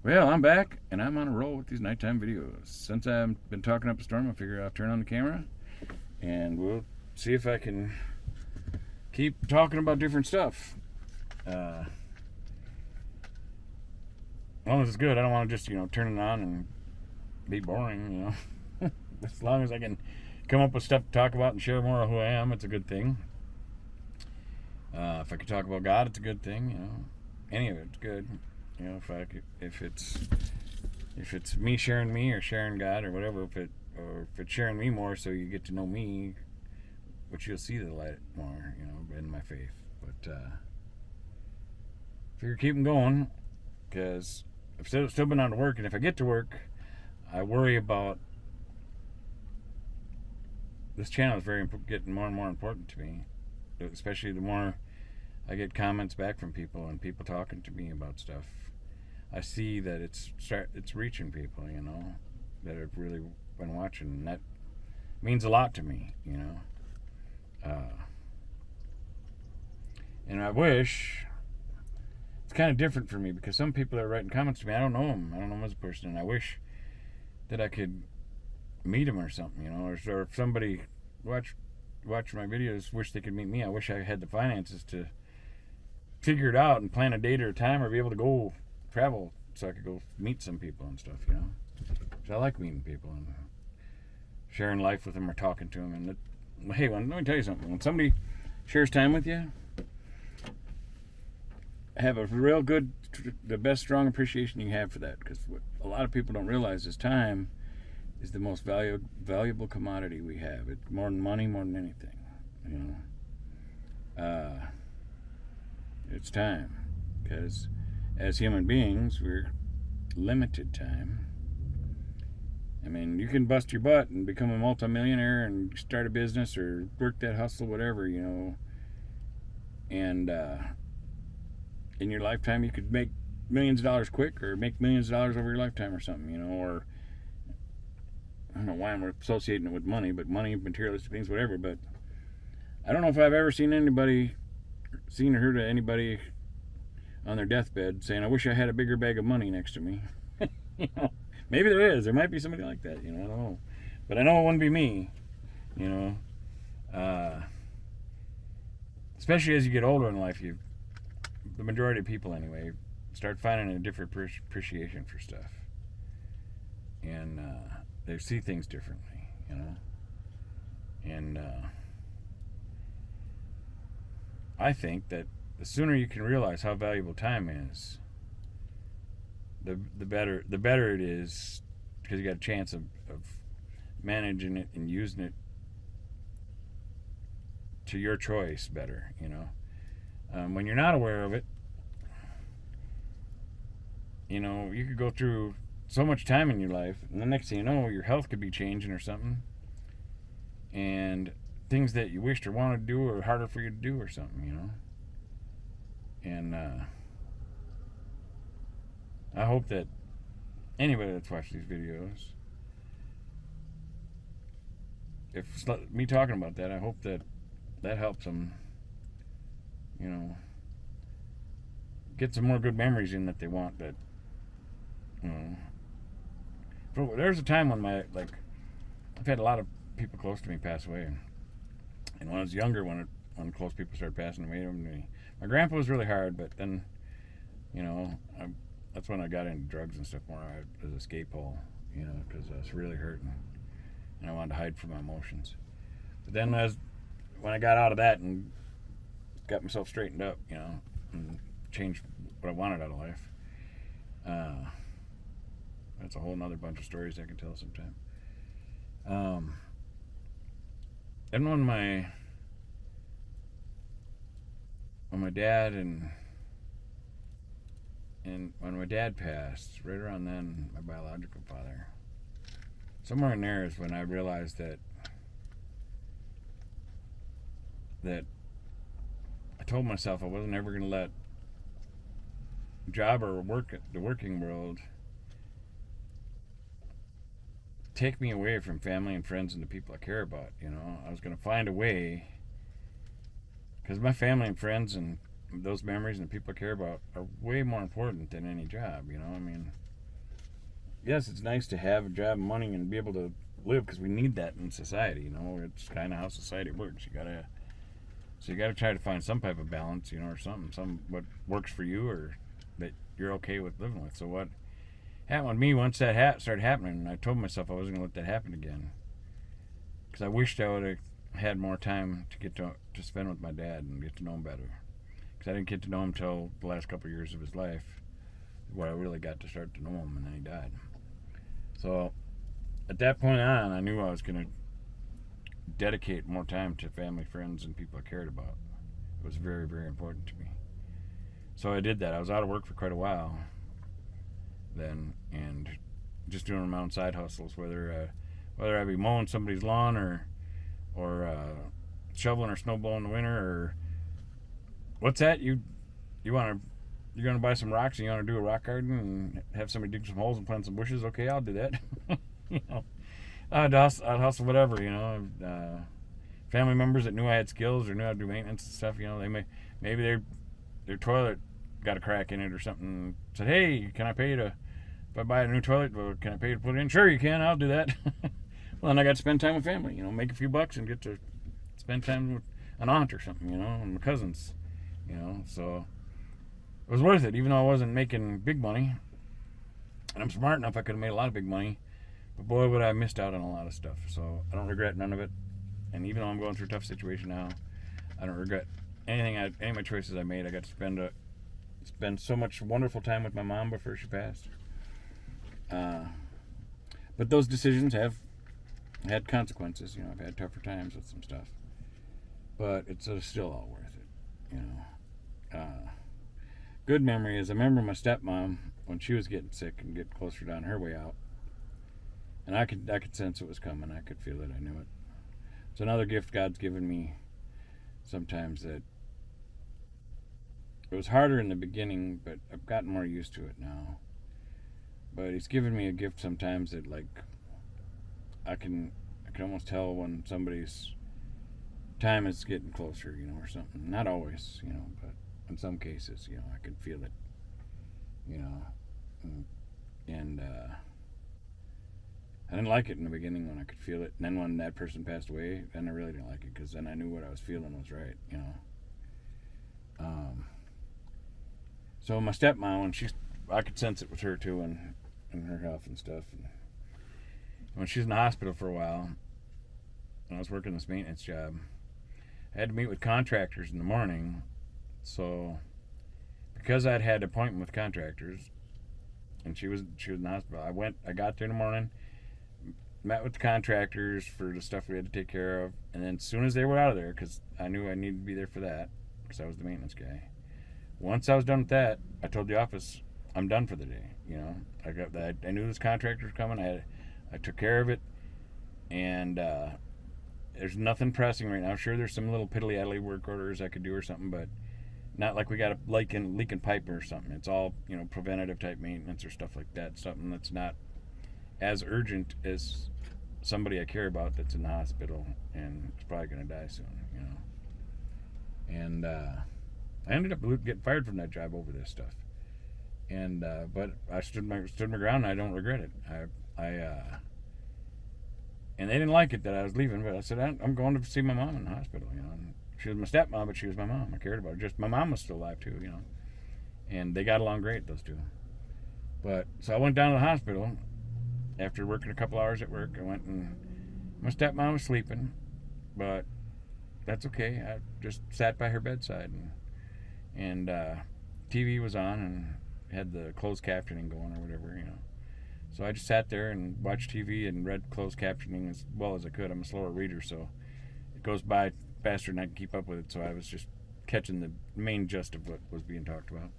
Well, I'm back, and I'm on a roll with these nighttime videos. Since I've been talking up a storm, I figure I'll turn on the camera, and we'll see if I can keep talking about different stuff. As long as it's good, I don't want to just, turn it on and be boring, As long as I can come up with stuff to talk about and share more of who I am, it's a good thing. If I could talk about God, it's a good thing, Any of it's good. If it's me sharing me or sharing God or whatever, if it's sharing me more so you get to know me, which you'll see the light more, in my faith. But figure keep them going, because I've still been on to work, and if I get to work, I worry about this channel is getting more and more important to me, especially the more I get comments back from people and people talking to me about stuff. I see that it's reaching people, that have really been watching, and that means a lot to me, and I wish it's kind of different for me, because some people are writing comments to me. I don't know them. I don't know them as a person, and I wish that I could meet them or something, or if somebody watch my videos wish they could meet me. I wish I had the finances to figure it out and plan a date or a time, or be able to go travel so I could go meet some people and stuff, Because I like meeting people and sharing life with them or talking to them. And hey, let me tell you something. When somebody shares time with you, have a real good, the best strong appreciation you have for that, because what a lot of people don't realize is time is the most valuable commodity we have. It's more than money, more than anything, It's time, because as human beings, we're limited time. I mean, you can bust your butt and become a multimillionaire and start a business or work that hustle, whatever, and in your lifetime you could make millions of dollars quick, or make millions of dollars over your lifetime or something, or I don't know why I'm associating it with money, but money, materialistic things, whatever. But I don't know if I've ever seen or heard of anybody on their deathbed saying, "I wish I had a bigger bag of money next to me." Maybe there is. There might be somebody like that. I don't know. But I know it wouldn't be me. Especially as you get older in life, the majority of people anyway, start finding a different appreciation for stuff, and they see things differently. And I think that the sooner you can realize how valuable time is, the better it is, because you got a chance of managing it and using it to your choice better. When you're not aware of it, you could go through so much time in your life, and the next thing you know, your health could be changing or something, and things that you wished or wanted to do are harder for you to do or something, And I hope that anybody that's watched these videos, if me talking about that, I hope that helps them, get some more good memories in that they want. That, there's a time when I've had a lot of people close to me pass away, and when I was younger, when close people started passing away to me, my grandpa was really hard, but then, that's when I got into drugs and stuff more as an escape hole, because I was really hurting, and I wanted to hide from my emotions. But then when I got out of that and got myself straightened up, and changed what I wanted out of life, that's a whole nother bunch of stories I can tell sometime. And when my dad and when my dad passed, right around then, my biological father, somewhere in there is when I realized that I told myself I wasn't ever going to let job or the working world take me away from family and friends and the people I care about. I was going to find a way, because my family and friends and those memories and the people I care about are way more important than any job. I mean, yes, it's nice to have a job and money and be able to live because we need that in society. You know, it's kind of how society works. You gotta try to find some type of balance, you know, or some what works for you or that you're okay with living with. So what happened with me once that started happening, I told myself I wasn't gonna let that happen again because I wished I would have had more time to get to spend with my dad and get to know him better. Because I didn't get to know him till the last couple of years of his life, where I really got to start to know him, and then he died. So at that point on, I knew I was gonna dedicate more time to family, friends, and people I cared about. It was very, very important to me. So I did that. I was out of work for quite a while then, and just doing my own side hustles, whether I be mowing somebody's lawn or shoveling or snowblowing in the winter, or what's that? You're gonna buy some rocks and you want to do a rock garden and have somebody dig some holes and plant some bushes? Okay, I'll do that. You know, I'd hustle whatever. You know, family members that knew I had skills or knew how to do maintenance and stuff. You know, maybe their toilet got a crack in it or something. Said, hey, can I pay you to, if I buy a new toilet, well, can I pay you to put it in? Sure, you can. I'll do that. Well, then I got to spend time with family. You know, make a few bucks and get to spend time with an aunt or something. You know, and my cousins. You know, so it was worth it, even though I wasn't making big money. And I'm smart enough I could have made a lot of big money. But boy, would I have missed out on a lot of stuff. So I don't regret none of it. And even though I'm going through a tough situation now, I don't regret any of my choices I made. I got to spend so much wonderful time with my mom before she passed. But those decisions have had consequences. You know, I've had tougher times with some stuff. But it's still all worth it, you know. Good memory is I remember my stepmom when she was getting sick and getting closer down her way out. And I could sense it was coming. I could feel it. I knew it. It's another gift God's given me sometimes, that it was harder in the beginning, but I've gotten more used to it now. But He's given me a gift sometimes that, like, I can almost tell when somebody's time is getting closer, you know, or something. Not always, you know, but in some cases, you know, I can feel it, you know. And I didn't like it in the beginning when I could feel it. And then when that person passed away, then I really didn't like it, because then I knew what I was feeling was right, you know. So my stepmom, I could sense it with her too, and her health and stuff. And when she was in the hospital for a while, when I was working this maintenance job, I had to meet with contractors in the morning. So because I'd had an appointment with contractors, and she was in the hospital, I got there in the morning, met with the contractors for the stuff we had to take care of, and then as soon as they were out of there, because I knew I needed to be there for that, because I was the maintenance guy. Once I was done with that, I told the office I'm done for the day. You know, I knew this contractor was coming. I took care of it, and there's nothing pressing right now. Sure, there's some little piddly-addly work orders I could do or something, but not like we got a leaking pipe or something. It's all, you know, preventative type maintenance or stuff like that. Something that's not as urgent as somebody I care about that's in the hospital and is probably going to die soon, you know. And I ended up getting fired from that job over this stuff. And but I stood my ground, and I don't regret it. And they didn't like it that I was leaving, but I said, I'm going to see my mom in the hospital, you know. And she was my stepmom, but she was my mom. I cared about her. Just my mom was still alive too, you know. And they got along great, those two. But so I went down to the hospital after working a couple hours at work. I went, and my stepmom was sleeping, but that's okay. I just sat by her bedside, and TV was on and had the closed captioning going or whatever, you know. So I just sat there and watched TV and read closed captioning as well as I could. I'm a slower reader, so it goes by faster than I can keep up with it. So I was just catching the main gist of what was being talked about.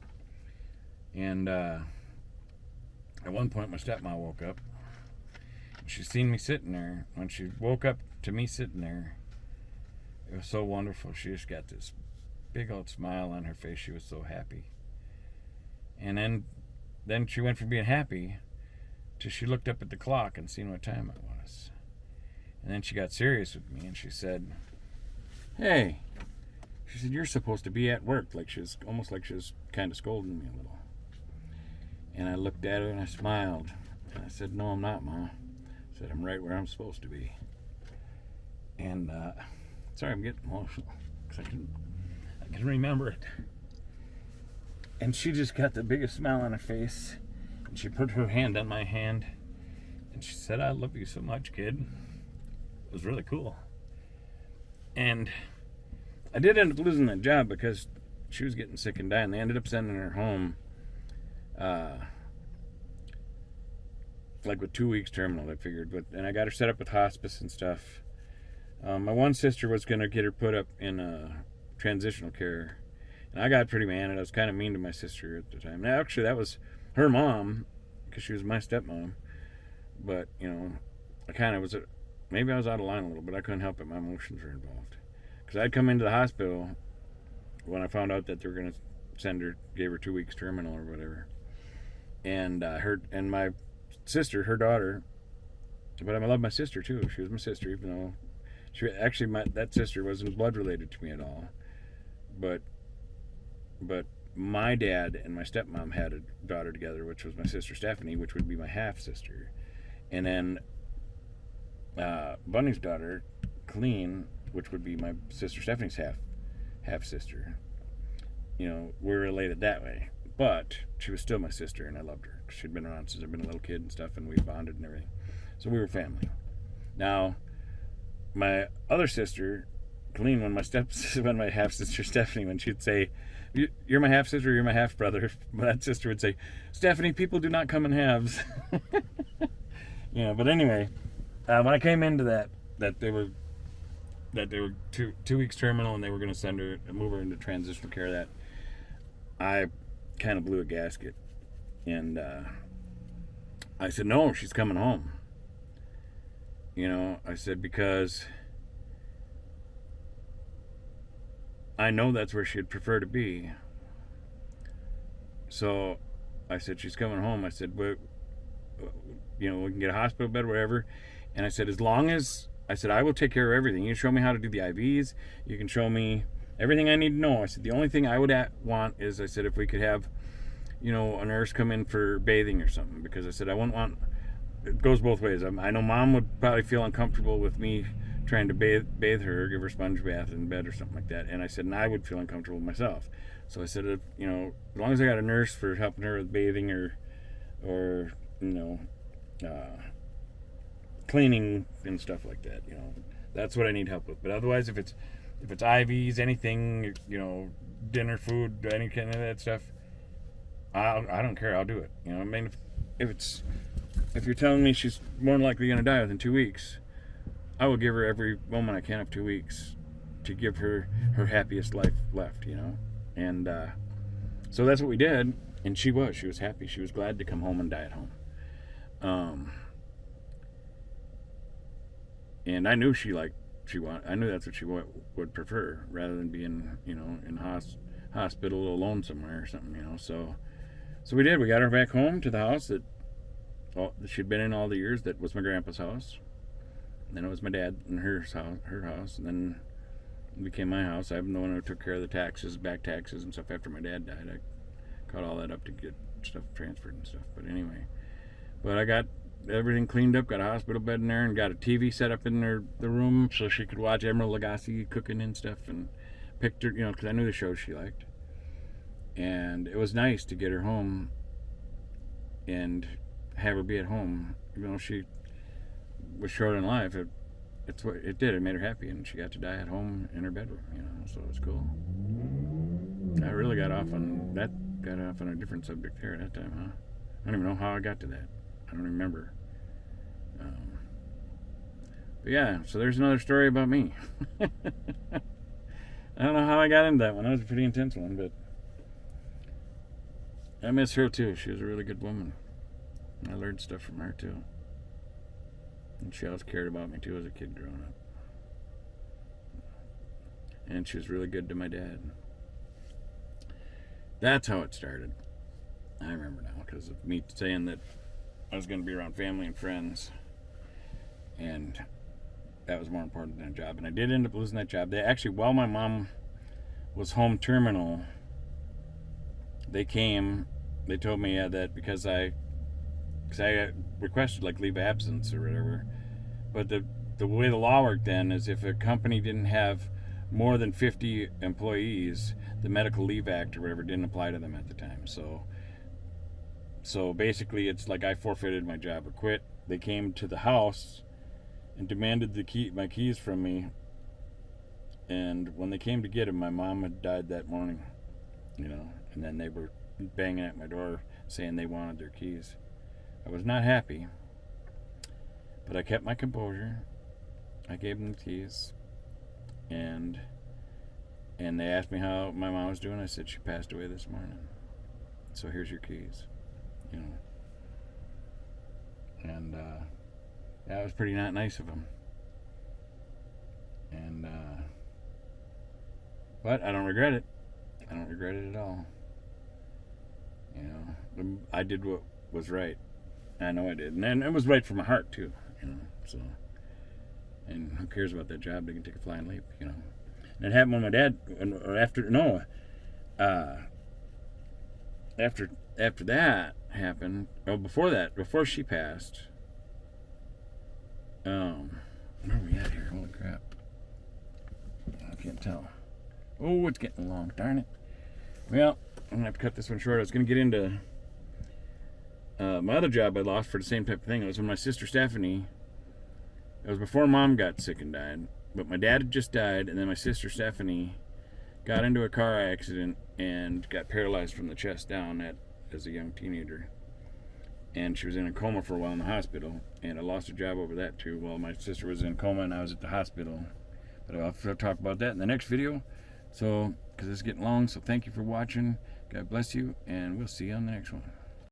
And at one point, my stepmom woke up. She seen me sitting there. When she woke up to me sitting there, it was so wonderful. She just got this big old smile on her face. She was so happy. And then she went from being happy to she looked up at the clock and seen what time it was. And then she got serious with me, and she said, "Hey," she said, "you're supposed to be at work." Like she was almost like she was kind of scolding me a little. And I looked at her and I smiled. I said, no, I'm not, Mom. I said, I'm right where I'm supposed to be. And, sorry, I'm getting emotional, because I can remember it. And she just got the biggest smile on her face, and she put her hand on my hand, and she said, I love you so much, kid. It was really cool. And I did end up losing that job because she was getting sick and dying. They ended up sending her home, like with 2 weeks terminal, I figured. And I got her set up with hospice and stuff. My one sister was going to get her put up in transitional care. And I got pretty mad, and I was kind of mean to my sister at the time. Now, actually, that was her mom, because she was my stepmom. But, you know, I kind of was, maybe I was out of line a little, but I couldn't help it. My emotions were involved. Because I'd come into the hospital when I found out that they were going to gave her 2 weeks terminal or whatever. And and my sister, her daughter, but I love my sister too. She was my sister, even though that sister wasn't blood related to me at all. But my dad and my stepmom had a daughter together, which was my sister Stephanie, which would be my half sister. And then Bunny's daughter, Colleen, which would be my sister Stephanie's half sister. You know, we're related that way. But she was still my sister, and I loved her. She'd been around since I'd been a little kid and stuff, and we bonded and everything. So we were family. Now, my other sister, Colleen, when my half sister Stephanie, when she'd say, "You're my half sister, you're my half brother," that sister would say, "Stephanie, people do not come in halves." But anyway, when I came into that they were 2 weeks terminal, and they were going to move her into transitional care, that I kind of blew a gasket. And I said, no, she's coming home. I said, because I know that's where she'd prefer to be. So I said, she's coming home. I said, we can get a hospital bed, whatever. And I said, I will take care of everything. You can show me how to do the IVs. You can show me everything I need to know. I said, the only thing I would want is, I said, if we could have, a nurse come in for bathing or something. Because I said, I wouldn't want, it goes both ways. I know Mom would probably feel uncomfortable with me trying to bathe her, give her a sponge bath in bed or something like that. And I said, and I would feel uncomfortable myself. So I said, as long as I got a nurse for helping her with bathing or cleaning and stuff like that, that's what I need help with. But otherwise, if it's IVs, anything, dinner, food, any kind of that stuff, I don't care. I'll do it. I mean, if you're telling me she's more than likely going to die within 2 weeks, I will give her every moment I can of 2 weeks to give her happiest life left. And so that's what we did. And she was happy. She was glad to come home and die at home. And I knew I knew that's what she would prefer, rather than being, in hospital alone somewhere or something, So we did. We got her back home to the house that she'd been in all the years. That was my grandpa's house. And then it was my dad and her house. And then it became my house. I'm the one who took care of the taxes, back taxes and stuff after my dad died. I caught all that up to get stuff transferred and stuff. But anyway, I got everything cleaned up, got a hospital bed in there, and got a TV set up in the room so she could watch Emeril Lagasse cooking and stuff, and picked her, because I knew the shows she liked. And it was nice to get her home and have her be at home, even though she was short in life. It's what it did. It made her happy, and she got to die at home in her bedroom, so it was cool. I really got off on a different subject there at that time, huh? I don't even know how I got to that. I don't remember. But yeah, so there's another story about me. I don't know how I got into that one. That was a pretty intense one, but I miss her too. She was a really good woman. I learned stuff from her too. And she always cared about me too as a kid growing up. And she was really good to my dad. That's how it started. I remember now, because of me saying that I was going to be around family and friends, and that was more important than a job. And I did end up losing that job. They actually, while my mom was home terminal, they told me that because I because I requested like leave of absence or whatever. But the way the law worked then is if a company didn't have more than 50 employees, the Medical Leave Act or whatever didn't apply to them at the time. So basically, it's like I forfeited my job or quit. They came to the house and demanded my keys from me. And when they came to get them, my mom had died that morning, and then they were banging at my door saying they wanted their keys. I was not happy, but I kept my composure. I gave them the keys, and they asked me how my mom was doing. I said she passed away this morning, so here's your keys, and that was pretty not nice of them. And but I don't regret it. I don't regret it at all. I did what was right. I know I did, and it was right for my heart too. So, and who cares about that job? They can take a flying leap. And it happened when my dad. After that happened. Oh, before she passed. Where are we at here? Holy crap! I can't tell. Oh, it's getting long. Darn it. Well, I'm gonna have to cut this one short. I was gonna get into my other job I lost for the same type of thing. It was when my sister Stephanie. It was before Mom got sick and died, but my dad had just died, and then my sister Stephanie got into a car accident and got paralyzed from the chest down as a young teenager. And she was in a coma for a while in the hospital, and I lost a job over that too. Well, my sister was in a coma and I was at the hospital. But I'll talk about that in the next video. So, because it's getting long, so thank you for watching. God bless you, and we'll see you on the next one.